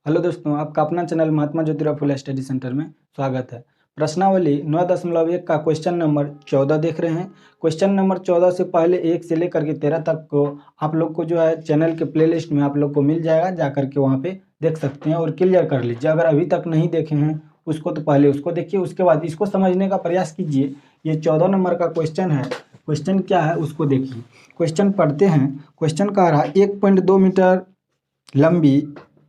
Hello दोस्तों, आपका अपना channel Mahatma Jyotirao Phule study centre में स्वागत है। प्रश्नावली 9.1 का क्वेश्चन नंबर 14 देख रहे हैं। क्वेश्चन नंबर 14 से पहले 1 से लेकर के 13 तक को आप लोग को जो है चैनल के प्लेलिस्ट में आप लोग को मिल जाएगा, जा करके वहाँ पे देख सकते हैं और क्लियर कर लीजिए। अगर अभी तक नहीं देखे हैं उसको तो पहले उसको देखिए, उसके बाद इसको समझने का प्रयास कीजिए। ये 14 नंबर का क्वेश्चन है। क्वेश्चन क्या है उसको देखिए। क्वेश्चन पढ़ते हैं। क्वेश्चन कह रहा है 1.2 मीटर लंबी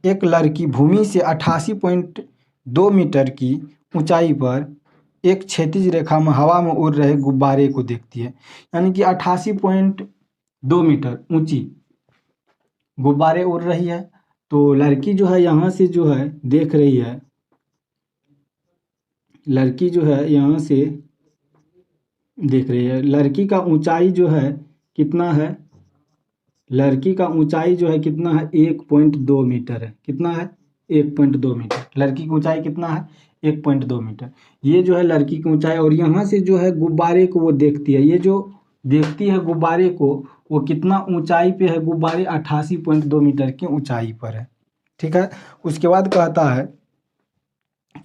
एक लड़की भूमि से 88.2 मीटर की ऊंचाई पर एक क्षैतिज रेखा में हवा में उड़ रहे गुब्बारे को देखती है। यानी कि 88.2 मीटर ऊंची गुब्बारे उड़ रही है। तो लड़की जो है यहाँ से जो है देख रही है। लड़की जो है यहाँ से देख रही है। लड़की का ऊंचाई जो है कितना है? लड़की का ऊंचाई जो है कितना है? 1.2 मीटर है। कितना है? 1.2 मीटर। लड़की की ऊंचाई कितना है? 1.2 मीटर। ये जो है लड़की की ऊंचाई, और यहाँ से जो है गुब्बारे को वो देखती है। ये जो देखती है गुब्बारे को, वो कितना ऊंचाई पे है? गुब्बारे 88.2 मीटर की ऊंचाई पर है। ठीक है। उसके बाद कहता है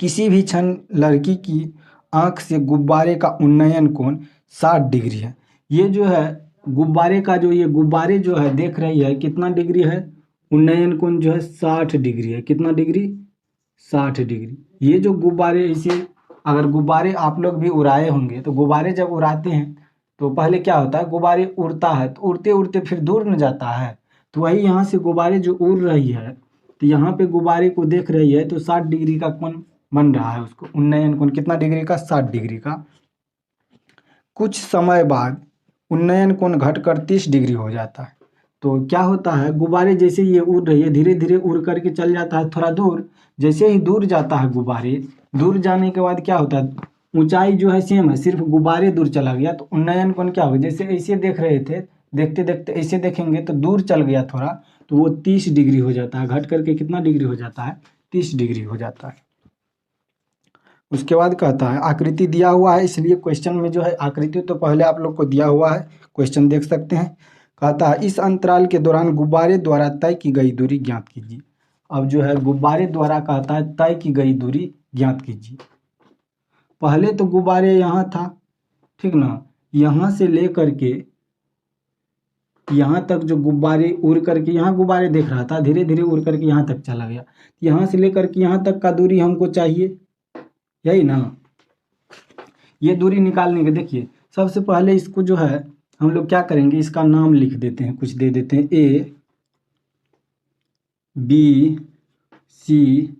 किसी भी क्षण लड़की की आंख से गुब्बारे का उन्नयन कोण 60 डिग्री है। ये जो है गुब्बारे का जो ये गुब्बारे जो है देख रही है कितना डिग्री है? उन्नयन कोण जो है 60 डिग्री है। कितना डिग्री? 60 डिग्री। ये जो गुब्बारे इसे, अगर गुब्बारे आप लोग भी उड़ाए होंगे तो गुब्बारे जब उड़ाते हैं तो पहले क्या होता है? गुब्बारे उड़ता है तो उड़ते उड़ते फिर दूर न जाता है। तो वही यहाँ से गुब्बारे जो उड़ रही है, तो यहाँ पे गुब्बारे को देख रही है तो 60 डिग्री का कोण बन रहा है। उसको उन्नयन कोण कितना डिग्री का? 60 डिग्री का। कुछ समय बाद उन्नयन कोण घटकर 30 डिग्री हो जाता है। तो क्या होता है? गुब्बारे जैसे ये उड़ रही है, धीरे धीरे उड़ करके चल जाता है थोड़ा दूर। जैसे ही दूर जाता है गुब्बारे, दूर जाने के बाद क्या होता है? ऊंचाई जो है सेम है, सिर्फ गुब्बारे दूर चला गया तो उन्नयन कोण क्या होगा? जैसे ऐसे देख रहे थे, देखते देखते ऐसे देखेंगे तो दूर चल गया थोड़ा, तो वो 30 डिग्री हो जाता है। घट करके कितना डिग्री हो जाता है? 30 डिग्री हो जाता है। उसके बाद कहता है आकृति दिया हुआ है, इसलिए क्वेश्चन में जो है आकृति तो पहले आप लोग को दिया हुआ है, क्वेश्चन देख सकते हैं। कहता है इस अंतराल के दौरान गुब्बारे द्वारा तय की गई दूरी ज्ञात कीजिए। अब जो है गुब्बारे द्वारा कहता है तय की गई दूरी ज्ञात कीजिए। पहले तो गुब्बारे यहाँ था, ठीक ना? यहाँ से ले करके यहाँ तक जो गुब्बारे उड़ करके, यहाँ गुब्बारे देख रहा था, धीरे धीरे उड़ करके यहाँ तक चला गया। यहाँ से लेकर के यहाँ तक का दूरी हमको चाहिए, यही ना? ये दूरी निकालने के देखिए, सबसे पहले इसको जो है हम लोग क्या करेंगे, इसका नाम लिख देते हैं, कुछ दे देते हैं। ए बी सी,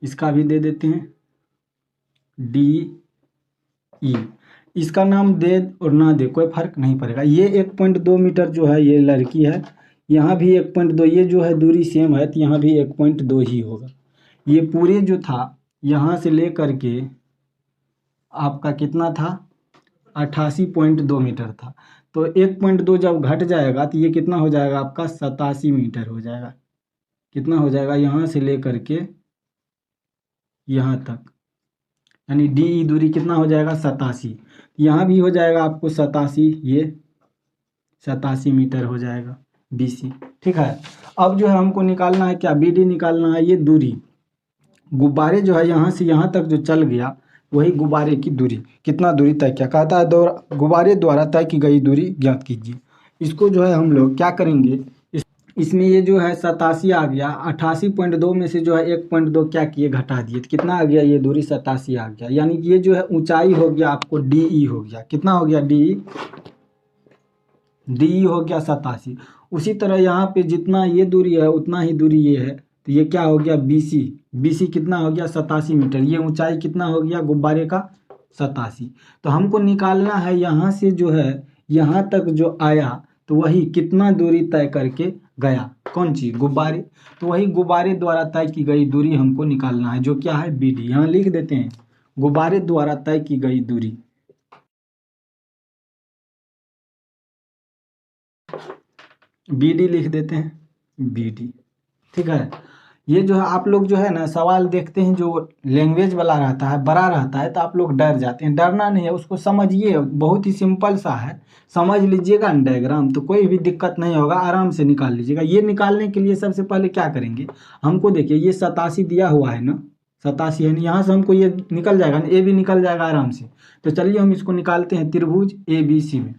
इसका भी दे देते हैं डी ई। इसका नाम दे और ना दे कोई फर्क नहीं पड़ेगा। ये 1.2 मीटर जो है ये लड़की है, यहाँ भी 1.2, ये जो है दूरी सेम है तो यहाँ भी 1.2 ही होगा। ये पूरे जो था यहाँ से ले करके आपका कितना था? 88.2 मीटर था। तो 1.2 जब घट जाएगा तो ये कितना हो जाएगा आपका? 87 मीटर हो जाएगा। कितना हो जाएगा? यहाँ से लेकर के यहाँ तक, यानी डी ई दूरी कितना हो जाएगा? 87। यहाँ भी हो जाएगा आपको 87, ये 87 मीटर हो जाएगा बी सी। ठीक है। अब जो है हमको निकालना है क्या? बी डी निकालना है। ये दूरी गुब्बारे जो है यहाँ से यहाँ तक जो चल गया, वही गुब्बारे की दूरी, कितना दूरी तय किया। कहता है गुब्बारे द्वारा तय की गई दूरी ज्ञात कीजिए। इसको जो है हम लोग क्या करेंगे, इसमें ये जो है 87 आ गया, 88.2 में से जो है 1.2 क्या किए? घटा दिए, तो कितना आ गया? ये दूरी 87 आ गया। यानी कि ये जो है ऊंचाई हो गया आपको डी ई हो गया। कितना हो गया? डी ई हो गया 87। उसी तरह यहाँ पे जितना ये दूरी है उतना ही दूरी ये है, तो ये क्या हो गया? B C. बी सी कितना हो गया? 87 मीटर। ये ऊंचाई कितना हो गया गुब्बारे का? 87। तो हमको निकालना है यहाँ से जो है यहाँ तक जो आया, तो वही कितना दूरी तय करके गया? कौन चीज? गुब्बारे। तो वही गुब्बारे द्वारा तय की गई दूरी हमको निकालना है, जो क्या है? B D. यहाँ लिख देते हैं गुब्बारे द्वारा तय की गई दूरी। बी डी लिख देते हैं, बी डी। ठीक है। ये जो है आप लोग जो है ना सवाल देखते हैं जो लैंग्वेज वाला रहता है बड़ा रहता है तो आप लोग डर जाते हैं। डरना नहीं है, उसको समझिए, बहुत ही सिंपल सा है, समझ लीजिएगा ना डायग्राम तो कोई भी दिक्कत नहीं होगा, आराम से निकाल लीजिएगा। ये निकालने के लिए सबसे पहले क्या करेंगे, हमको देखिए ये 87 दिया हुआ है ना, 87 है ना, यहाँ से हमको ये निकल जाएगा ना, ए भी निकल जाएगा आराम से। तो चलिए हम इसको निकालते हैं त्रिभुज ए बी सी में।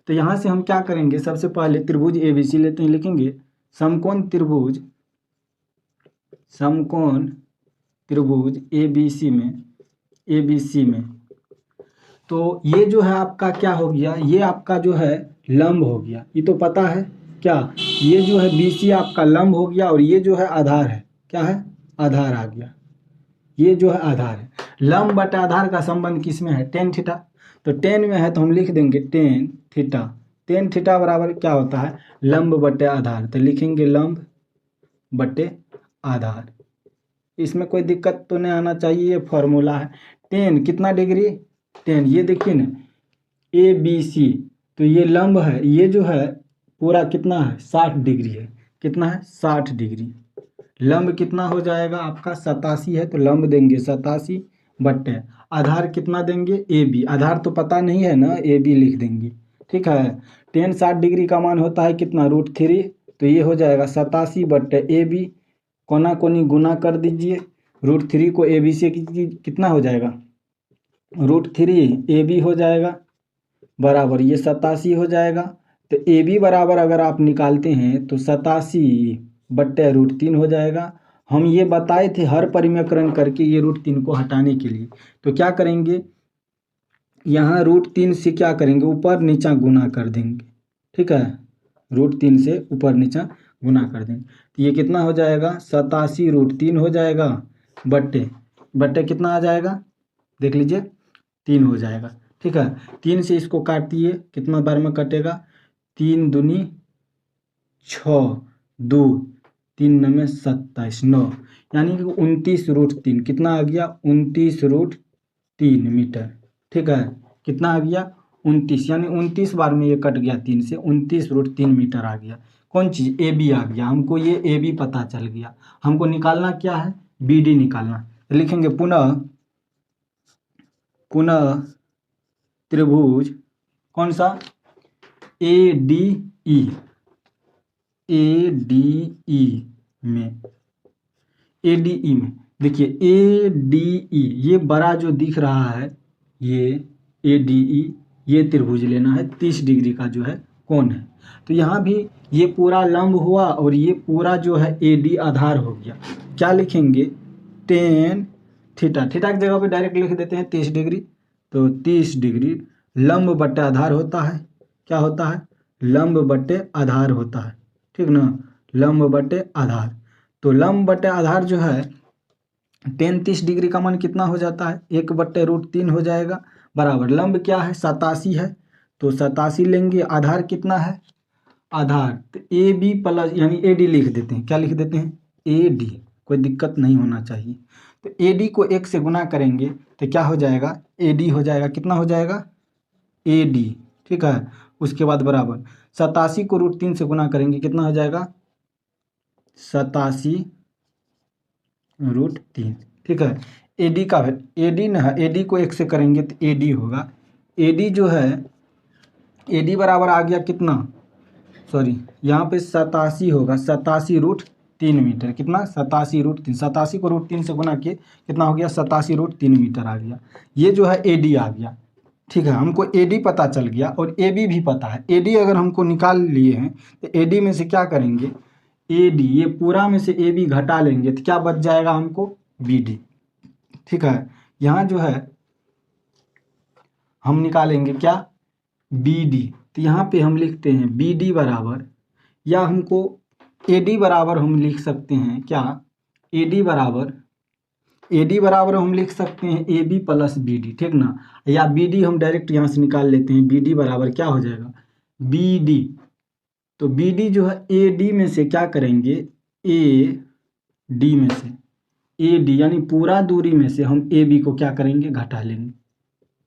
तो यहाँ से हम क्या करेंगे, सबसे पहले त्रिभुज ए बी सी लेते हैं, लिखेंगे समकोण त्रिभुज ए बी सी में तो ये जो है आपका क्या हो गया, ये आपका जो है लंब हो गया, ये तो पता है क्या, ये जो है बी सी आपका लंब हो गया और ये जो है आधार है, क्या है, आधार आ गया, ये जो है आधार है। लंब बटा आधार का संबंध किस में है, टेन थीटा। तो टेन में है तो हम लिख देंगे टेन थीटा बराबर क्या होता है, लंब बटे आधार। तो लिखेंगे लंब बटे आधार, इसमें कोई दिक्कत तो नहीं आना चाहिए, ये फॉर्मूला है। टेन कितना डिग्री, टेन, ये देखिए ना ए बी सी, तो ये लंब है, ये जो है पूरा कितना है 60 डिग्री है, कितना है 60 डिग्री। लंब कितना हो जाएगा आपका 87 है, तो लंब देंगे 87 बट्टे आधार कितना देंगे ए बी, आधार तो पता नहीं है ना, ए बी लिख देंगे, ठीक है। टेन 60 डिग्री का मान होता है कितना, √3, तो ये हो जाएगा 87 बट्टे ए बी, कोना कोनी गुना कर दीजिए, √3 को ए बी से कितना हो जाएगा, √3 ए बी हो जाएगा बराबर ये 87 हो जाएगा। तो ए बी बराबर अगर आप निकालते हैं तो 87 बट्टे √3 हो जाएगा। हम ये बताए थे हर परिमेयकरण करके ये √3 को हटाने के लिए, तो क्या करेंगे, यहाँ √3 से क्या करेंगे, ऊपर नीचा गुना कर देंगे, ठीक है, √3 से ऊपर नीचा गुना कर देंगे। तो ये कितना हो जाएगा, 87 √3 हो जाएगा बट्टे कितना आ जाएगा, देख लीजिए 3 हो जाएगा, ठीक है। 3 से इसको काटिए, कितना बार में कटेगा, 3 दूनी 6, 2 3 9 27 9, यानी कि 29 √3 कितना आ गया, 29 √3 मीटर, ठीक है। कितना आ गया 29, यानी 29 बार में ये कट गया 3 से, 29 √3 मीटर आ गया। कौन चीज़, ए बी आ गया, हमको ये ए बी पता चल गया। हमको निकालना क्या है, बी डी निकालना। लिखेंगे पुनः त्रिभुज कौन सा, ए डी ई में, देखिए ए डी ई, ये बड़ा जो दिख रहा है ये ए डी ई, ये त्रिभुज लेना है, 30 डिग्री का जो है कोण है। तो यहाँ भी ये पूरा लंब हुआ और ये पूरा जो है ए डी आधार हो गया। क्या लिखेंगे, टेन थीटा की जगह पे डायरेक्ट लिख देते हैं 30 डिग्री, तो 30 डिग्री लंब बट्टे आधार होता है, क्या होता है, लंब बट्टे आधार होता है, ठीक ना, लंब बट्टे आधार। तो लंब बट्टे आधार जो है टेन 30 डिग्री का मान कितना हो जाता है, 1/√3 हो जाएगा बराबर, लंब क्या है 87 है, तो 87 लेंगे, आधार कितना है, आधार तो ए बी प्लस, यानी ए डी लिख देते हैं, क्या लिख देते हैं, ए डी, कोई दिक्कत नहीं होना चाहिए। तो ए डी को 1 से गुना करेंगे तो क्या हो जाएगा, ए डी हो जाएगा, कितना हो जाएगा, ए डी, ठीक है। उसके बाद बराबर 87 को √3 से गुना करेंगे, कितना हो जाएगा, 87 √3, ठीक है। ए डी का ए डी ना, ए डी को 1 से करेंगे तो ए डी होगा, ए डी जो है ए डी बराबर आ गया कितना, सॉरी यहाँ पे 87 होगा, 87 √3 मीटर, कितना 87 √3, 87 को √3 से गुना किए कितना हो गया, 87 √3 मीटर आ गया। ये जो है ए डी आ गया, ठीक है। हमको ए डी पता चल गया और ए बी भी पता है। ए डी अगर हमको निकाल लिए हैं तो ए डी में से क्या करेंगे, ए डी, ये पूरा में से ए बी घटा लेंगे तो क्या बच जाएगा हमको, बी डी, ठीक है। यहाँ जो है हम निकालेंगे क्या, बी डी, तो यहाँ पे हम लिखते हैं बी डी बराबर, या हमको ए डी बराबर हम लिख सकते हैं क्या, ए डी बराबर हम लिख सकते हैं A B plus B D, ठीक ना, या बी डी हम डायरेक्ट यहाँ से निकाल लेते हैं, बी डी बराबर क्या हो जाएगा, बी डी, तो बी डी जो है ए डी में से क्या करेंगे, ए डी में से, ए डी यानी पूरा दूरी में से हम ए बी को क्या करेंगे, घटा लेंगे,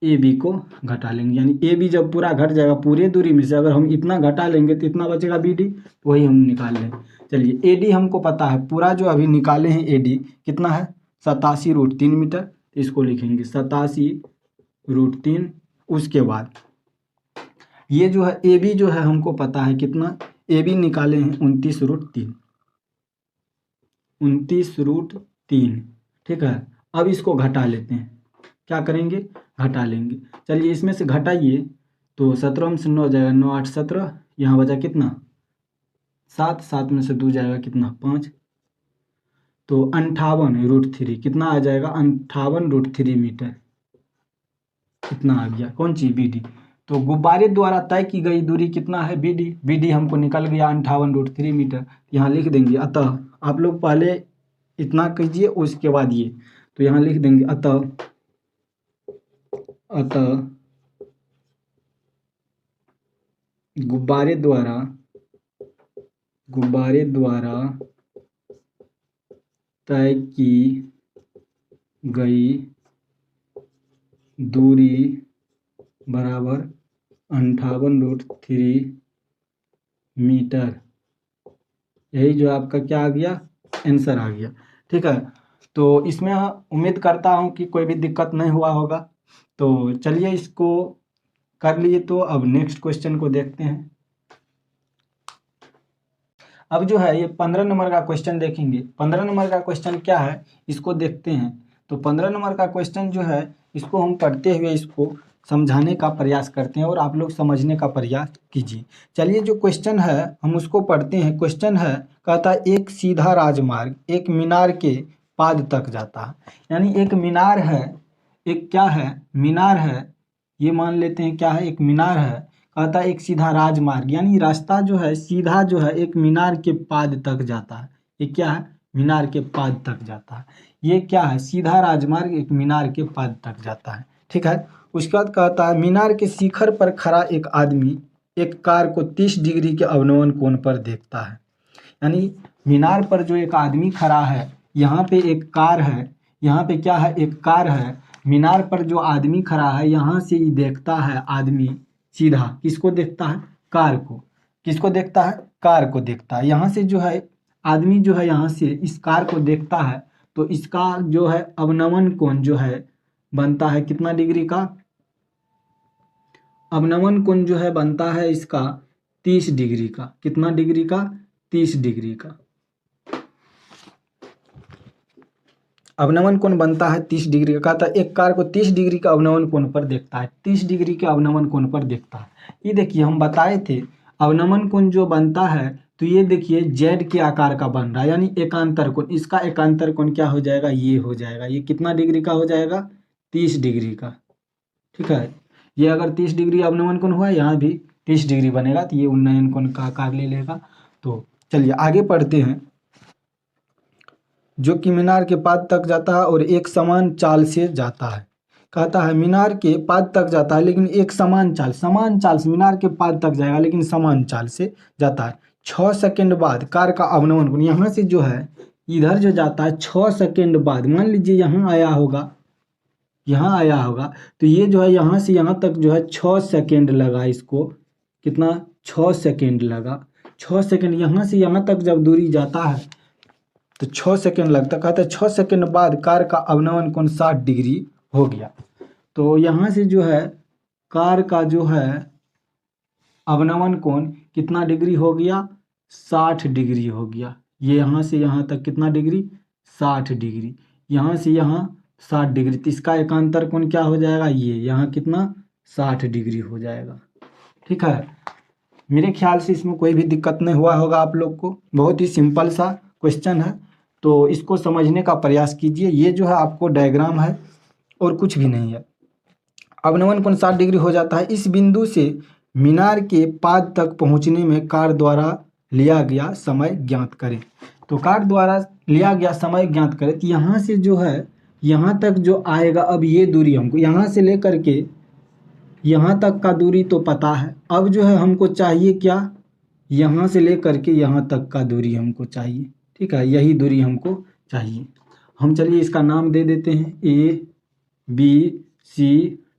ए बी को घटा लेंगे, यानी ए बी जब पूरा घट जाएगा, पूरे दूरी में से अगर हम इतना घटा लेंगे तो इतना बचेगा बी डी, तो वही हम निकाल लें। चलिए ए डी हमको पता है, पूरा जो अभी निकाले हैं ए डी कितना है 87√3 मीटर, तो इसको लिखेंगे 87√3। उसके बाद ये जो है ए बी जो है हमको पता है कितना, ए बी निकाले हैं 29√3, 29√3, ठीक है। अब इसको घटा लेते हैं, क्या करेंगे, घटा लेंगे। चलिए इसमें से घटाइए तो 17 में से 9 जाएगा, 9 8 17, यहाँ बचा कितना 7, 7 में से 2 जाएगा कितना 5, तो 58√3 कितना आ जाएगा 58√3 मीटर, कितना आ गया कौन चीज बी डी। तो गुब्बारे द्वारा तय की गई दूरी कितना है बी डी, बी डी हमको निकल गया 58√3 मीटर, यहाँ लिख देंगे। अतः आप लोग पहले इतना कीजिए उसके बाद ये, तो यहाँ लिख देंगे अतः गुब्बारे द्वारा तय की गई दूरी बराबर 58√3 मीटर, यही जो आपका क्या आ गया आंसर आ गया, ठीक है। तो इसमें उम्मीद करता हूँ कि कोई भी दिक्कत नहीं हुआ होगा। तो चलिए इसको कर लिए, तो अब नेक्स्ट क्वेश्चन को देखते हैं। अब जो है ये 15 नंबर का क्वेश्चन देखेंगे। 15 नंबर का क्वेश्चन क्या है इसको देखते हैं। तो 15 नंबर का क्वेश्चन जो है इसको हम पढ़ते हुए इसको समझाने का प्रयास करते हैं और आप लोग समझने का प्रयास कीजिए। चलिए जो क्वेश्चन है हम उसको पढ़ते हैं। क्वेश्चन है, कहता है एक सीधा राजमार्ग एक मीनार के पाद तक जाता है, यानी एक मीनार है, एक क्या है मीनार है, ये मान लेते हैं क्या है एक मीनार है। कहता है एक सीधा राजमार्ग, यानी रास्ता जो है सीधा जो है एक मीनार के पाद तक जाता है। ये क्या है मीनार के पाद तक जाता है, ये क्या है सीधा राजमार्ग एक मीनार के पाद तक जाता है, ठीक है। उसके बाद कहता है मीनार के शिखर पर खड़ा एक आदमी एक कार को 30 डिग्री के अवनमन कोण पर देखता है, यानी मीनार पर जो एक आदमी खड़ा है, यहाँ पे एक कार है, यहाँ पे क्या है एक कार है, मीनार पर जो आदमी खड़ा है यहाँ से ही देखता है आदमी सीधा, किसको देखता है कार को, किसको देखता है कार को देखता है। यहाँ से जो है आदमी जो है यहाँ से इस कार को देखता है, तो इसका जो है अवनमन कोण जो है बनता है कितना डिग्री का, अवनमन कोण जो है बनता है इसका 30 डिग्री का, कितना डिग्री का 30 डिग्री का अवनमन कोण बनता है 30 डिग्री का। कहता है एक कार को 30 डिग्री का अवनमन कोण पर देखता है, 30 डिग्री के अवनमन कोण पर देखता है। ये देखिए हम बताए थे अवनमन कोण जो बनता है, तो ये देखिए जेड के आकार का बन रहा है, यानी एकांतर कोण, इसका एकांतर कोण क्या हो जाएगा ये हो जाएगा, ये कितना डिग्री का हो जाएगा 30 डिग्री का, ठीक है। ये अगर 30 डिग्री अवनमन कोण हुआ, यहाँ भी 30 डिग्री बनेगा, तो ये उन्नयन कोण का आकार ले लेगा। तो चलिए आगे पढ़ते हैं। जो कि मीनार के पाद तक जाता है और एक समान चाल से जाता है। कहता है मीनार के पाद तक जाता है लेकिन एक समान चाल से मीनार के पाद तक जाएगा लेकिन समान चाल से जाता है। 6 सेकंड बाद कार का अवनमन कोण, यहाँ से जो है इधर जो जाता है 6 सेकंड बाद, मान लीजिए यहाँ आया होगा, यहाँ आया होगा, तो ये जो है यहाँ से यहाँ तक जो है 6 सेकंड लगा, इसको कितना 6 सेकंड लगा। 6 सेकंड यहाँ से यहाँ तक जब दूरी जाता है तो 6 सेकंड लगता। कहता है 6 सेकंड बाद कार का अवनमन कोण 60 डिग्री हो गया। तो यहाँ से जो है कार का जो है अवनमन कोण कितना डिग्री हो गया 60 डिग्री हो गया। ये यहाँ से यहाँ तक कितना डिग्री 60 डिग्री, यहाँ से यहाँ 60 डिग्री, तो इसका एकांतर कोण क्या हो जाएगा ये यहाँ कितना 60 डिग्री हो जाएगा, ठीक है। मेरे ख्याल से इसमें कोई भी दिक्कत नहीं हुआ होगा आप लोग को, बहुत ही सिंपल सा क्वेश्चन है, तो इसको समझने का प्रयास कीजिए। ये जो है आपको डायग्राम है और कुछ भी नहीं है। अवनमन कोण 60 डिग्री हो जाता है। इस बिंदु से मीनार के पाद तक पहुंचने में कार द्वारा लिया गया समय ज्ञात करें। तो कार द्वारा लिया गया समय ज्ञात करें, तो यहाँ से जो है यहाँ तक जो आएगा, अब ये दूरी हमको यहाँ से लेकर के यहाँ तक का दूरी तो पता है, अब जो है हमको चाहिए क्या, यहाँ से लेकर के यहाँ तक का दूरी हमको चाहिए, ठीक है, यही दूरी हमको चाहिए। हम चलिए इसका नाम दे देते हैं A B C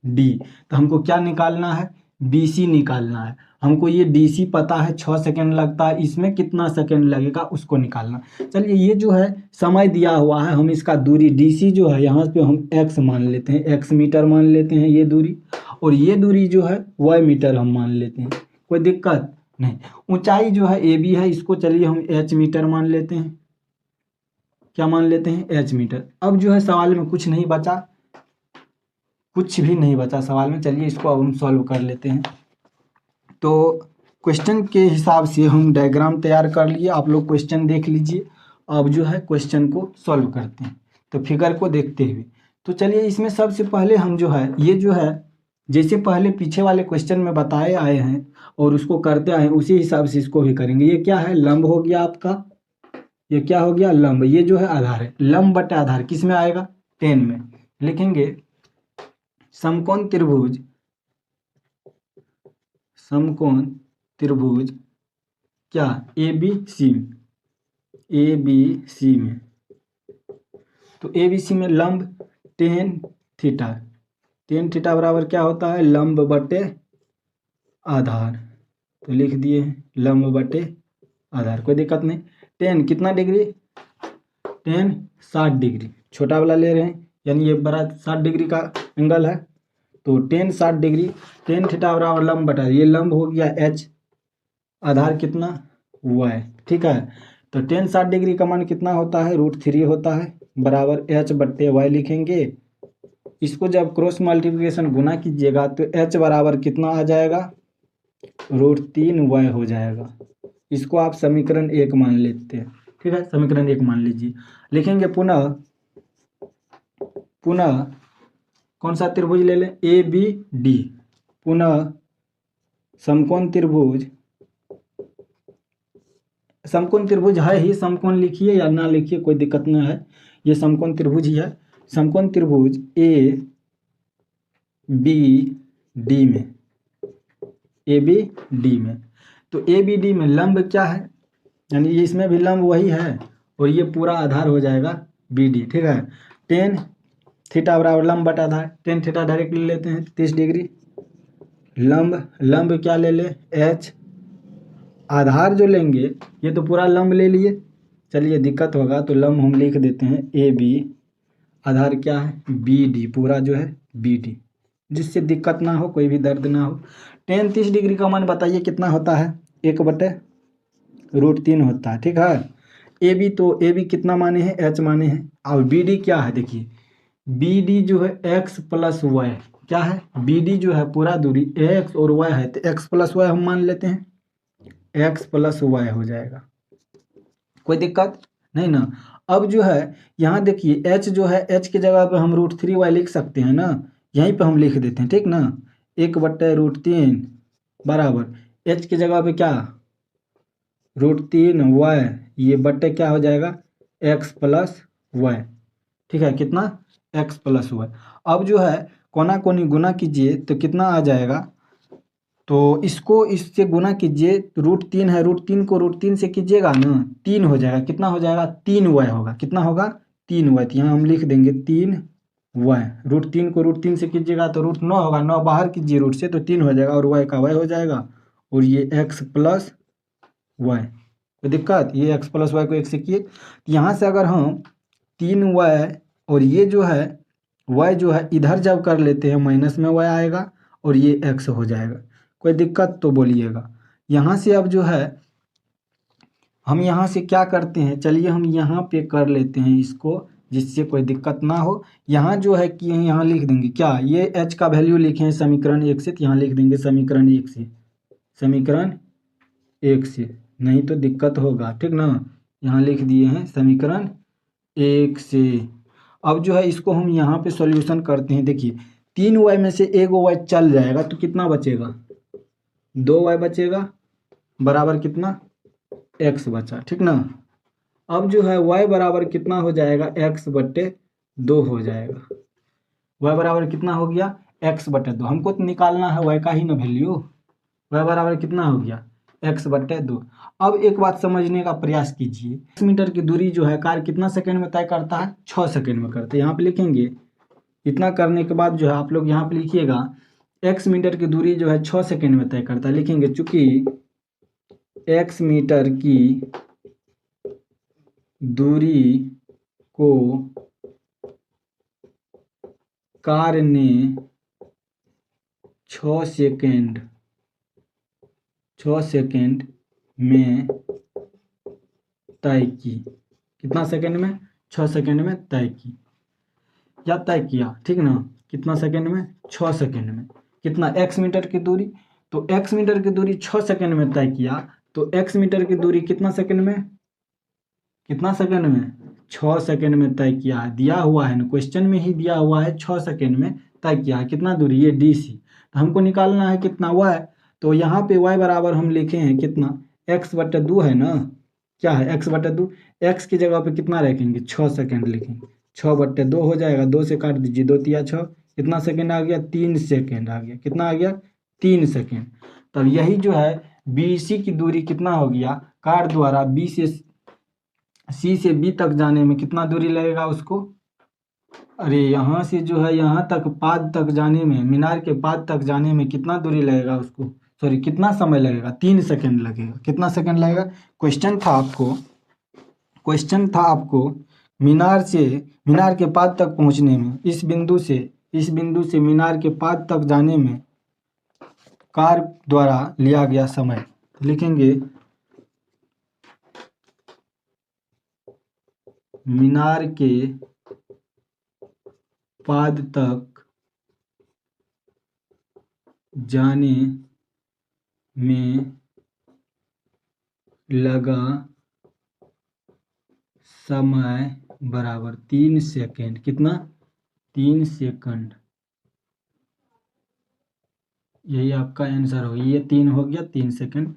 डी। तो हमको क्या निकालना है, BC निकालना है। हमको ये DC पता है 6 सेकेंड लगता है, इसमें कितना सेकेंड लगेगा उसको निकालना। चलिए ये जो है समय दिया हुआ है, हम इसका दूरी DC जो है यहाँ पे हम x मान लेते हैं, x मीटर मान लेते हैं ये दूरी, और ये दूरी जो है y मीटर हम मान लेते हैं, कोई दिक्कत नहीं। ऊंचाई जो है AB है, इसको चलिए हम h मीटर मान लेते हैं। क्या मान लेते हैं, h मीटर। अब जो है सवाल में कुछ नहीं बचा, कुछ भी नहीं बचा सवाल में। चलिए इसको अब हम सॉल्व कर लेते हैं। तो क्वेश्चन के हिसाब से हम डायग्राम तैयार कर लिए, आप लोग क्वेश्चन देख लीजिए। अब जो है क्वेश्चन को सॉल्व करते हैं, तो फिगर को देखते हुए। तो चलिए इसमें सबसे पहले हम जो है ये जो है जैसे पहले पीछे वाले क्वेश्चन में बताए आए हैं और उसको करते आए हैं, उसी हिसाब से इसको भी करेंगे। ये क्या है, लंब हो गया आपका, ये क्या हो गया, लंब। ये जो है आधार है, लंब बटे आधार किस में आएगा, 10 में। लिखेंगे समकोण त्रिभुज, समकोण त्रिभुज क्या, ABC में। तो ABC में लंब tan थीटा, tan थीटा बराबर क्या होता है, लंब बटे आधार। तो लिख दिए लंब बटे आधार, कोई दिक्कत नहीं। tan कितना डिग्री, tan 60 डिग्री, छोटा वाला ले रहे हैं, यानी ये बड़ा 60 डिग्री का एंगल है। तो tan 60 डिग्री, tan थीटा बराबर लंब बटा, ये लंब हो गया h, आधार कितना y, ठीक है। तो tan 60 डिग्री का मान कितना होता है, √3 होता है, बराबर h बट्टे y लिखेंगे। इसको जब क्रॉस मल्टीप्लिकेशन गुना कीजिएगा तो h बराबर कितना आ जाएगा, √3y हो जाएगा। इसको आप समीकरण 1 मान लेते हैं, ठीक है, समीकरण 1 मान लीजिए। लिखेंगे पुनः कौन सा त्रिभुज ले लें, ABD। पुनः समकोण त्रिभुज, समकोण त्रिभुज है ही, समकोण लिखिए या ना लिखिए कोई दिक्कत ना है, ये समकोण त्रिभुज ही है। समकोण त्रिभुज ABD में, ABD में। तो ABD में लंब क्या है, यानी इसमें भी लंब वही है, और ये पूरा आधार हो जाएगा BD, ठीक है। tan थीटा बराबर लंब बटा आधार, tan थीटा डायरेक्ट ले लेते हैं 30 डिग्री। लंब क्या ले ले, h, आधार जो लेंगे ये तो पूरा लंब ले लिए, चलिए दिक्कत होगा तो लंब हम लिख देते हैं AB, आधार क्या है BD, पूरा जो है BD, जिससे दिक्कत ना हो, कोई भी दर्द ना हो। tan 30 डिग्री का मान बताइए कितना होता है, 1/√3 होता है, ठीक है। AB तो AB कितना माने हैं, h माने हैं। और BD क्या है, देखिए BD जो है x + y, क्या है, BD जो है पूरा दूरी x और y है, तो x + y हम मान लेते हैं, x + y हो जाएगा, कोई दिक्कत नहीं ना। अब जो है यहाँ देखिए h जो है, h की जगह पे हम √3y लिख सकते हैं ना, यहीं पे हम लिख देते हैं, ठीक ना। 1/√3 बराबर h की जगह पे क्या, √3y, ये बट्टे क्या हो जाएगा, x + y, ठीक है, कितना, x + y। अब जो है कोना कोनी गुना कीजिए तो कितना आ जाएगा, तो इसको इससे गुना कीजिए, √3 है, √3 को √3 से कीजिएगा ना, 3 हो जाएगा, कितना हो जाएगा, 3y होगा, कितना होगा, 3y। तो यहाँ हम लिख देंगे 3y, √3 को √3 से कीजिएगा तो √9 होगा, 9 बाहर कीजिए रूट से तो 3 हो जाएगा, और y का y हो जाएगा, और ये x + y, कोई दिक्कत, ये x + y को 1 से किए। तो यहाँ से अगर हम 3y, और ये जो है y जो है इधर जब कर लेते हैं माइनस में y आएगा, और ये x हो जाएगा, कोई दिक्कत तो बोलिएगा। यहाँ से अब जो है हम यहाँ से क्या करते हैं, चलिए हम यहाँ पे कर लेते हैं इसको, जिससे कोई दिक्कत ना हो। यहाँ जो है कि यहाँ लिख देंगे क्या, ये h का वैल्यू लिखे हैं समीकरण 1 से, तो यहाँ लिख देंगे समीकरण 1 से, समीकरण 1 से, नहीं तो दिक्कत होगा, ठीक ना। यहाँ लिख दिए हैं समीकरण 1 से। अब जो है इसको हम यहाँ पे सॉल्यूशन करते हैं। देखिए 3y में से 1y चल जाएगा तो कितना बचेगा, 2y बचेगा, बराबर कितना, x बचा, ठीक ना। अब जो है y बराबर कितना हो जाएगा, x/2 हो जाएगा। y बराबर कितना हो गया, x/2। हमको तो निकालना है y का ही ना वैल्यू, y बराबर कितना हो गया, x/2। अब एक बात समझने का प्रयास कीजिए, 1 मीटर की दूरी जो है कार्य कितना सेकंड में तय करता है, 6 सेकंड में करते हैं। यहाँ पे लिखेंगे इतना करने के बाद जो है आप लोग यहाँ पे लिखिएगा x मीटर की दूरी जो है 6 सेकेंड में तय करता है, लिखेंगे चूंकि x मीटर की दूरी को कार ने 6 सेकेंड में तय की। कितना सेकेंड में? 6 सेकेंड में तय की या तय किया, ठीक ना। कितना सेकेंड में? 6 सेकेंड में। कितना? x मीटर की दूरी, तो x मीटर की दूरी 6 सेकेंड में तय किया, तो x मीटर की दूरी कितना सेकेंड में? कितना सेकेंड में? 6 सेकेंड में तय किया है। दिया हुआ है ना, क्वेश्चन में ही दिया हुआ है 6 सेकेंड में तय किया है। कितना दूरी? ये DC। तो हमको निकालना है कितना? y। तो यहाँ पे y बराबर हम लिखे हैं कितना? x/2 है ना। क्या है? x/2। x की जगह पे कितना रखेंगे? 6 सेकेंड लिखेंगे। 6/2 हो जाएगा, 2 से काट दीजिए, 2 तिया 6। कितना सेकेंड आ गया? 3 सेकेंड आ गया। कितना आ गया? 3 सेकेंड। तब यही जो है BC की दूरी कितना हो गया? कार द्वारा B से C से B तक जाने में कितना दूरी लगेगा उसको? अरे यहाँ से जो है यहाँ तक पाद तक जाने में, मीनार के पाद तक जाने में कितना दूरी लगेगा उसको? सॉरी, कितना समय लगेगा? 3 सेकेंड लगेगा। कितना सेकेंड लगेगा? क्वेश्चन था आपको मीनार के पाद तक पहुंचने में, इस बिंदु से मीनार के पाद तक जाने में कार द्वारा लिया गया समय। लिखेंगे मीनार के पाद तक जाने में लगा समय बराबर 3 सेकेंड। कितना? 3 सेकंड। यही आपका आंसर हो। ये 3 हो गया, 3 सेकंड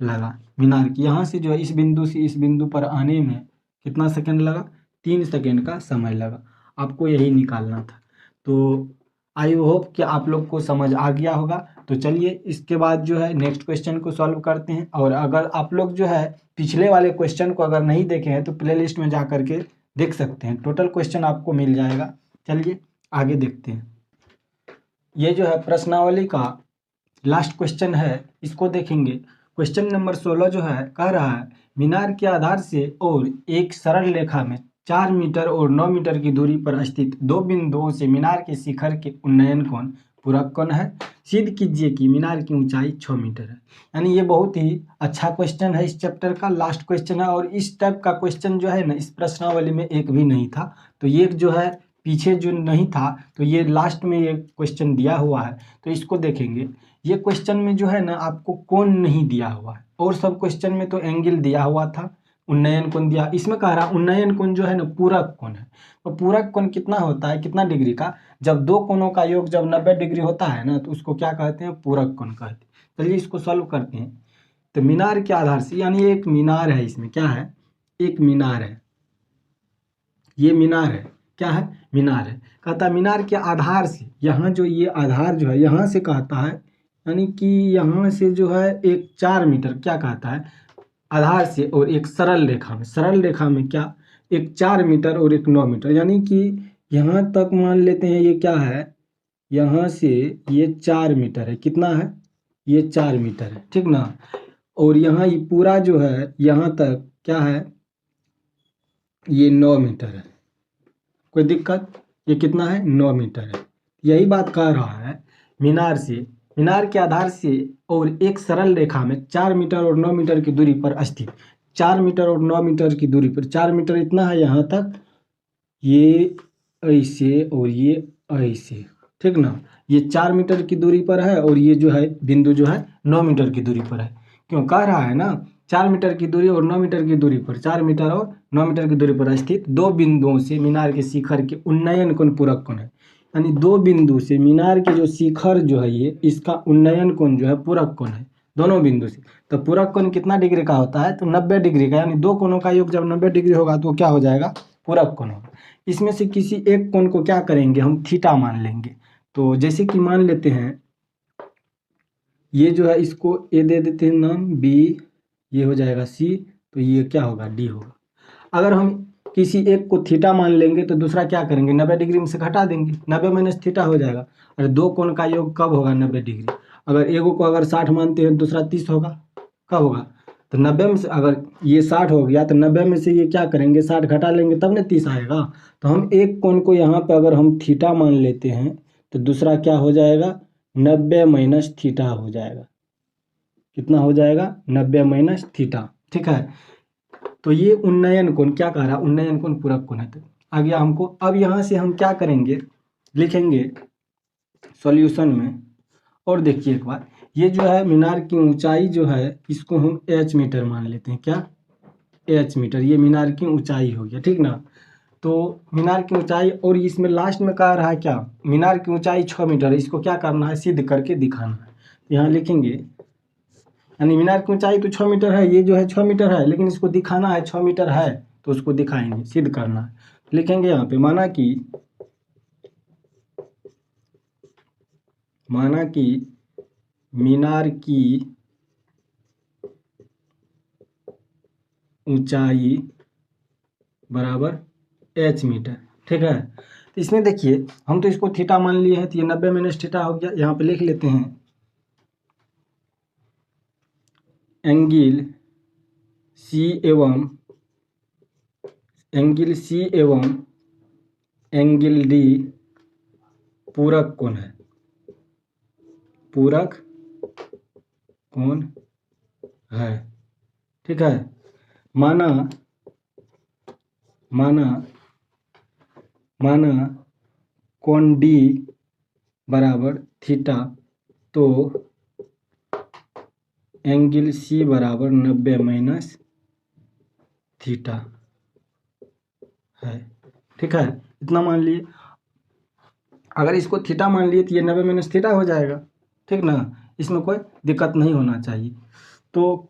लगा मीनार की। यहाँ से जो है इस बिंदु से इस बिंदु पर आने में कितना सेकंड लगा? 3 सेकंड का समय लगा। आपको यही निकालना था। तो आई होप कि आप लोग को समझ आ गया होगा। तो चलिए इसके बाद जो है नेक्स्ट क्वेश्चन को सॉल्व करते हैं। और अगर आप लोग जो है पिछले वाले क्वेश्चन को अगर नहीं देखे हैं तो प्लेलिस्ट में जा करके देख सकते हैं, टोटल क्वेश्चन आपको मिल जाएगा। चलिए आगे देखते हैं। ये जो है प्रश्नावली का लास्ट क्वेश्चन है, इसको देखेंगे। क्वेश्चन नंबर 16 जो है कह रहा है मीनार के आधार से और एक सरल रेखा में 4 मीटर और 9 मीटर की दूरी पर स्थित दो बिंदुओं से मीनार के शिखर के उन्नयन कोण पूरक कोण है। सिद्ध कीजिए कि मीनार की ऊंचाई 6 मीटर है। यानी ये बहुत ही अच्छा क्वेश्चन है, इस चैप्टर का लास्ट क्वेश्चन है। और इस टाइप का क्वेश्चन जो है ना इस प्रश्नावली में एक भी नहीं था। तो ये जो है पीछे जो नहीं था, तो ये लास्ट में ये क्वेश्चन दिया हुआ है। तो इसको देखेंगे। ये क्वेश्चन में जो है ना आपको कोण नहीं दिया हुआ है, और सब क्वेश्चन में तो एंगल दिया हुआ था, उन्नयन कोण दिया। इसमें कह रहा उन्नयन कोण जो है ना पूरक कोण है। तो पूरक कोण कितना होता है? कितना डिग्री का? जब दो कोणों का योग जब 90 डिग्री होता है ना तो उसको क्या कहते हैं? पूरक कोण कहते हैं। चलिए इसको सॉल्व करते हैं। तो मीनार के आधार से, यानी एक मीनार है, इसमें क्या है? एक मीनार है। ये मीनार है। क्या है? मीनार है। कहता है मीनार के आधार से, यहाँ जो ये आधार जो है यहाँ से कहता है, यानी कि यहाँ से जो है एक 4 मीटर, क्या कहता है? आधार से और एक सरल रेखा में क्या? एक 4 मीटर और एक 9 मीटर, यानी कि यहाँ तक मान लेते हैं ये क्या है? यहाँ से ये 4 मीटर है। कितना है? ये 4 मीटर है, ठीक ना। और यहाँ ये पूरा जो है यहाँ तक क्या है? ये 9 मीटर है। कोई दिक्कत? ये कितना है? 9 मीटर है। यही बात कह रहा है मीनार के आधार से और एक सरल रेखा में 4 मीटर और 9 मीटर की दूरी पर स्थित, 4 मीटर और 9 मीटर की दूरी पर, 4 मीटर इतना है यहाँ तक, ये ऐसे और ये ऐसे, ठीक ना। ये 4 मीटर की दूरी पर है और ये जो है बिंदु जो है 9 मीटर की दूरी पर है। क्यों कह रहा है ना 4 मीटर की दूरी और 9 मीटर की दूरी पर, 4 मीटर और 9 मीटर की दूरी पर स्थित दो बिंदुओं से मीनार के शिखर के उन्नयन कोण पूरक कोण है। यानी दो बिंदु से मीनार के जो शिखर जो है ये, इसका उन्नयन कोण जो है पूरक कोण है, दोनों बिंदु से। तो पूरक कोण कितना डिग्री का होता है? तो 90 डिग्री का। यानी दो कोणों का योग जब 90 डिग्री होगा तो क्या हो जाएगा? पूरक कोण होगा। इसमें से किसी एक कोण को क्या करेंगे? हम थीटा मान लेंगे। तो जैसे कि मान लेते हैं ये जो है, इसको ए दे देते हैं नाम, बी, ये हो जाएगा सी, तो ये क्या होगा? डी होगा। अगर हम किसी एक को थीटा मान लेंगे तो दूसरा क्या करेंगे, 90 डिग्री में से घटा देंगे, 90 माइनस थीटा हो जाएगा। और दो कोण का योग कब होगा, 90 डिग्री। अगर एगो को अगर 60 मानते हैं दूसरा 30 होगा, कब होगा, तो 90 में से अगर ये 60 हो गया तो 90 में से ये क्या करेंगे, 60 घटा लेंगे तब ना 30 आएगा। तो हम एक कोण को यहाँ पे अगर हम थीटा मान लेते हैं तो दूसरा क्या हो जाएगा, 90 माइनस थीटा हो जाएगा। कितना हो जाएगा, 90 माइनस थीटा। ठीक है, तो ये उन्नयन कोण क्या कह रहा है, उन्नयन कोण पूरक कोण है। तो आ गया हमको। अब यहाँ से हम क्या करेंगे, लिखेंगे सॉल्यूशन में। और देखिए एक बार, ये जो है मीनार की ऊंचाई जो है इसको हम h मीटर मान लेते हैं। क्या, h मीटर, ये मीनार की ऊंचाई हो गया, ठीक ना। तो मीनार की ऊंचाई, और इसमें लास्ट में कह रहा है क्या, मीनार की ऊंचाई 6 मीटर है, इसको क्या करना है, सिद्ध करके दिखाना है। यहाँ लिखेंगे, यानी मीनार की ऊंचाई तो 6 मीटर है, ये जो है 6 मीटर है, लेकिन इसको दिखाना है 6 मीटर है तो उसको दिखाएंगे, सिद्ध करना है। लिखेंगे यहाँ पे, माना कि मीनार की ऊंचाई बराबर h मीटर। ठीक है, तो इसमें देखिए हम तो इसको थीटा मान लिए हैं, तो ये 90 माइनस थीटा हो गया। यहाँ पे लिख लेते हैं एंगल C एवं एंगल D पूरक कोण है, पूरक कोण है। ठीक है, माना कोण D बराबर थीटा, तो एंगल C बराबर 90 माइनस थीटा है। ठीक है, इतना मान लिए। अगर इसको थीटा मान लिए तो ये 90 माइनस थीटा हो जाएगा, ठीक ना, इसमें कोई दिक्कत नहीं होना चाहिए। तो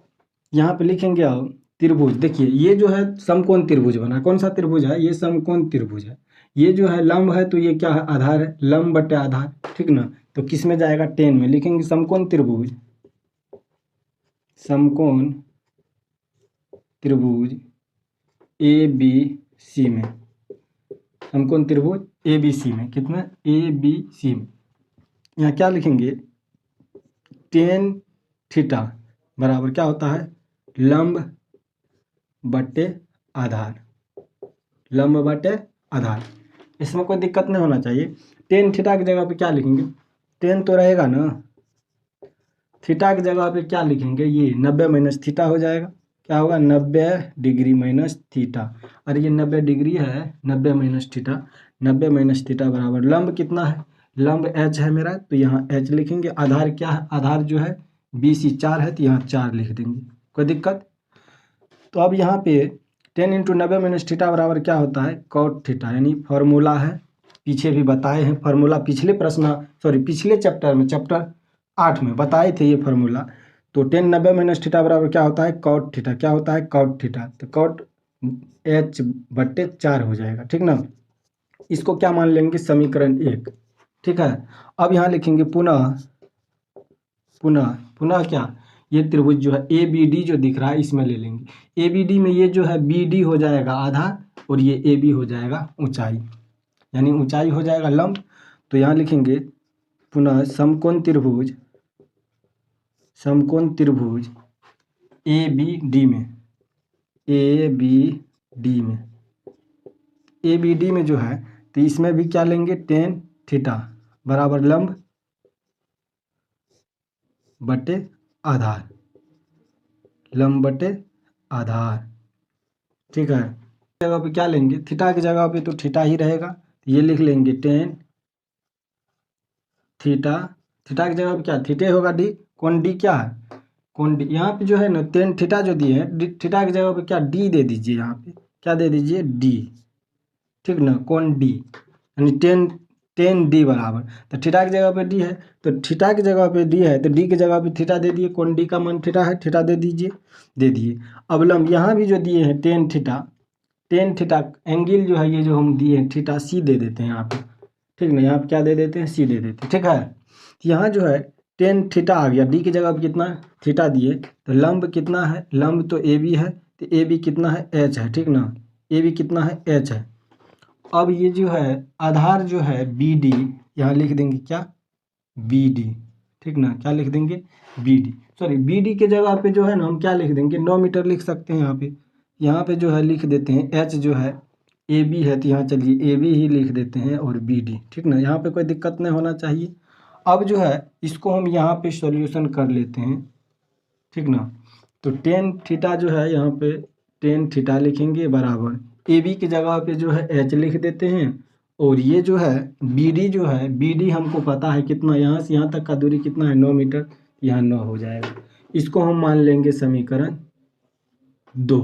यहाँ पे लिखेंगे आप त्रिभुज। देखिए ये जो है समकोण त्रिभुज बना, कौन सा त्रिभुज है, ये समकोण त्रिभुज है। ये जो है लंब है तो ये क्या है, आधार है, लंब बटे आधार, ठीक ना। तो किस में जाएगा, 10 में। लिखेंगे समकोण त्रिभुज, समकोण त्रिभुज ABC में, समकोण त्रिभुज ABC में, कितना, ABC में। यहाँ क्या लिखेंगे, tan थीटा बराबर क्या होता है, लंब बटे आधार, लंब बटे आधार। इसमें कोई दिक्कत नहीं होना चाहिए। tan थीटा की जगह पे क्या लिखेंगे, tan तो रहेगा ना, थीटा की जगह पे क्या लिखेंगे, ये 90 माइनस थीटा हो जाएगा। क्या होगा, 90 डिग्री माइनस थीटा। और ये 90 डिग्री है, 90 माइनस थीटा, 90 माइनस थीटा बराबर लंब कितना है, लंब h है मेरा, तो यहाँ h लिखेंगे। आधार क्या है, आधार जो है BC 4 है, तो यहाँ 4 लिख देंगे, कोई दिक्कत। तो अब यहाँ पे 10 इंटू 90 माइनस थीटा बराबर क्या होता है, कॉट थीटा, यानी फॉर्मूला है, पीछे भी बताए हैं फॉर्मूला, पिछले चैप्टर में, चैप्टर 8 में बताए थे ये फॉर्मूला। तो 10 90 माइनस थीटा बराबर क्या होता है, कॉट थीटा। क्या होता है, कॉट थीटा, तो कॉट h बट्टे 4 हो जाएगा, ठीक ना। इसको क्या मान लेंगे, समीकरण 1। ठीक है, अब यहाँ लिखेंगे पुनः क्या, ये त्रिभुज जो है ABD जो दिख रहा है इसमें ले लेंगे। ABD में ये जो है BD हो जाएगा आधार, और ये AB हो जाएगा ऊंचाई, यानी ऊंचाई हो जाएगा लंब। तो यहाँ लिखेंगे पुनः समकोण त्रिभुज ABD में जो है, तो इसमें भी क्या लेंगे, tan थीटा बराबर लंब बटे आधार, लंब बटे आधार। ठीक है, जगह पे क्या लेंगे, थीटा की जगह पे तो थीटा ही रहेगा, तो ये लिख लेंगे tan थीटा, थीटा की जगह पे क्या थीटे होगा, D, कौन D क्या है, कौन D, यहाँ पे जो है ना tan थीटा जो दिए हैं, थीटा की जगह पे क्या D दे दीजिए, यहाँ पे क्या दे दीजिए, D, ठीक ना, कौन D, यानी tan D बराबर, तो थीटा की जगह पे D है, तो थीटा की जगह पे D है, तो D की जगह पे थीटा दे दिए, कौन D का मान थीटा है, थीटा दे दिए। अब लंब यहाँ भी जो दिए हैं tan थीटा एंगल जो है, ये जो हम दिए हैं थीटा C दे देते हैं यहाँ पे, ठीक ना, यहाँ पे क्या दे देते हैं, C दे देते हैं। ठीक है, तो यहाँ जो है tan थीटा आ गया, D की जगह पे कितना थीटा दिए, तो लंब कितना है, लंब तो AB है, तो AB कितना है, H है, ठीक ना, ए बी कितना है, एच है। अब ये जो है आधार जो है बी डी, यहाँ लिख देंगे क्या, बी डी, ठीक ना, क्या लिख देंगे, B D, sorry B D के जगह पे जो है ना हम क्या लिख देंगे, 9 मीटर लिख सकते हैं। यहाँ पे जो है लिख देते हैं एच जो है ए बी है, तो यहाँ चलिए ए बी ही लिख देते हैं और बी डी, ठीक ना, यहाँ पे कोई दिक्कत नहीं होना चाहिए। अब जो है इसको हम यहाँ पे सॉल्यूशन कर लेते हैं, ठीक ना। तो टेन थीटा जो है यहाँ पे टेन थीटा लिखेंगे बराबर ए बी की जगह पे जो है एच लिख देते हैं, और ये जो है बी डी जो है, बी डी हमको पता है कितना, यहाँ से यहाँ तक का दूरी कितना है, 9 मीटर, यहाँ 9 हो जाएगा। इसको हम मान लेंगे समीकरण 2,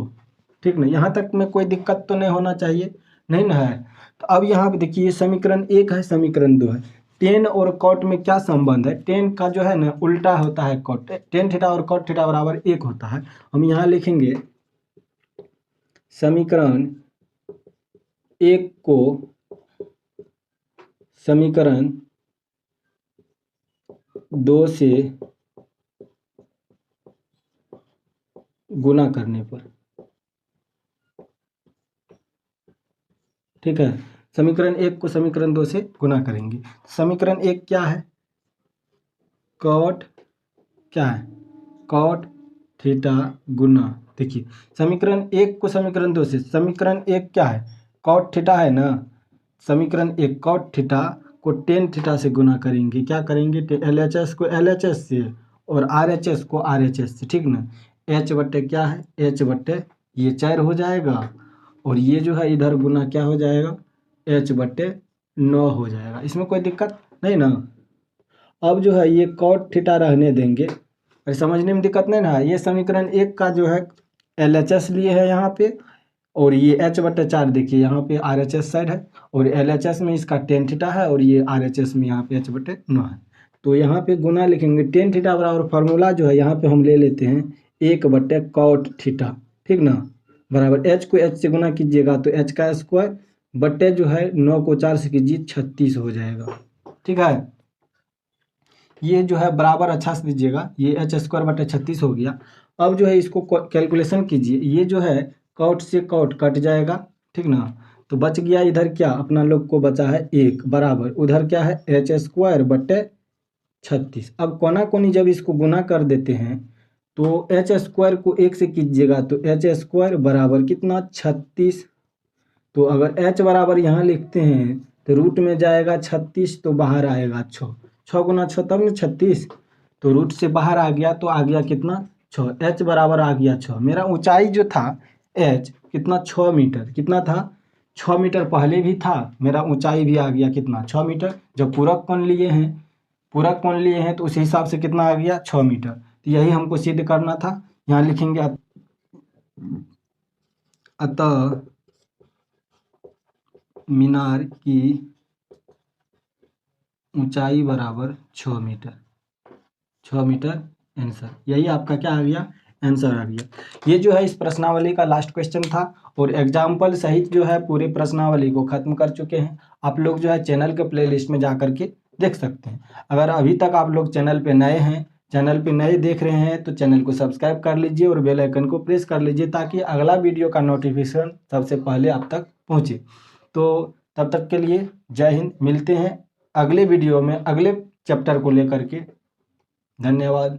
ठीक ना। यहाँ तक में कोई दिक्कत तो नहीं होना चाहिए, नहीं ना है। तो अब यहाँ पे देखिए समीकरण 1 है, समीकरण 2 है। टेन और कॉट में क्या संबंध है, टेन का जो है ना उल्टा होता है कॉट, टेन थीटा और कॉट थीटा बराबर 1 होता है। हम यहाँ लिखेंगे समीकरण 1 को समीकरण 2 से गुना करने पर, ठीक है। समीकरण 1 को समीकरण 2 से गुना करेंगे। समीकरण 1 क्या है, कॉट, क्या है, कॉट थीटा गुना, देखिए समीकरण 1 को समीकरण 2 से, समीकरण 1 क्या है, कॉट थीटा है ना, समीकरण 1 कॉट थीटा को टेन थीटा से गुना करेंगे, क्या करेंगे, एल एच एस को एल एच एस से और आर एच एस को आर एच एस से, ठीक ना। एच बट्टे क्या है, एच बट्टे ये 4 हो जाएगा, और ये जो है इधर गुना क्या हो जाएगा, एच बट्टे 9 हो जाएगा। इसमें कोई दिक्कत नहीं ना। अब जो है ये कॉट थीटा रहने देंगे, और समझने में दिक्कत नहीं ना। ये समीकरण 1 का जो है एल एच एस लिए है यहाँ पे, और ये एच बट्टे 4 देखिए यहाँ पे आर एच एस साइड है, और एल एच एस में इसका टेन थीटा है, और ये आर एच एस में यहाँ पे एच बट्टे 9 है। तो यहाँ पे गुना लिखेंगे, टेन थीटा बराबर फार्मूला जो है यहाँ पे हम ले लेते हैं 1 बट्टे कॉट थीटा, ठीक ना, बराबर एच को एच से गुना कीजिएगा तो एच का स्क्वायर बट्टे जो है 9 को 4 से कीजिए 36 हो जाएगा, ठीक है। ये जो है बराबर अच्छा से दीजिएगा, ये एच स्क्वायर बटे 36 हो गया। अब जो है इसको कैलकुलेशन कीजिए, ये जो है कॉट से कॉट कट जाएगा, ठीक ना, तो बच गया इधर क्या, अपना लोग को बचा है 1 बराबर उधर क्या है एच स्क्वायर बटे 36। अब कोना कोनी जब इसको गुना कर देते हैं तो एच स्क्वायर को 1 से कीजिएगा तो एच स्क्वायर बराबर कितना 36। तो अगर एच बराबर यहाँ लिखते हैं तो रूट में जाएगा 36, तो बाहर आएगा 6, 6 गुना 6 तब ना 36, तो रूट से बाहर आ गया तो आ गया कितना 6, एच बराबर आ गया 6। मेरा ऊंचाई जो था एच कितना 6 मीटर, कितना था 6 मीटर पहले भी था, मेरा ऊंचाई भी आ गया कितना 6 मीटर। जब पूरक कोण लिए हैं, पूरक कोण लिए हैं तो उस हिसाब से कितना आ गया 6 मीटर। तो यही हमको सिद्ध करना था। यहाँ लिखेंगे अतः मीनार की ऊंचाई बराबर 6 मीटर, 6 मीटर आंसर, यही आपका क्या आ गया, आंसर आ गया। ये जो है इस प्रश्नावली का लास्ट क्वेश्चन था, और एग्जाम्पल सहित जो है पूरे प्रश्नावली को खत्म कर चुके हैं। आप लोग जो है चैनल के प्लेलिस्ट में जा करके देख सकते हैं। अगर अभी तक आप लोग चैनल पे नए हैं, चैनल पे नए देख रहे हैं, तो चैनल को सब्सक्राइब कर लीजिए और बेल आइकन को प्रेस कर लीजिए, ताकि अगला वीडियो का नोटिफिकेशन सबसे पहले आप तक पहुँचे। तो तब तक के लिए जय हिंद, मिलते हैं अगले वीडियो में अगले चैप्टर को लेकर के। धन्यवाद।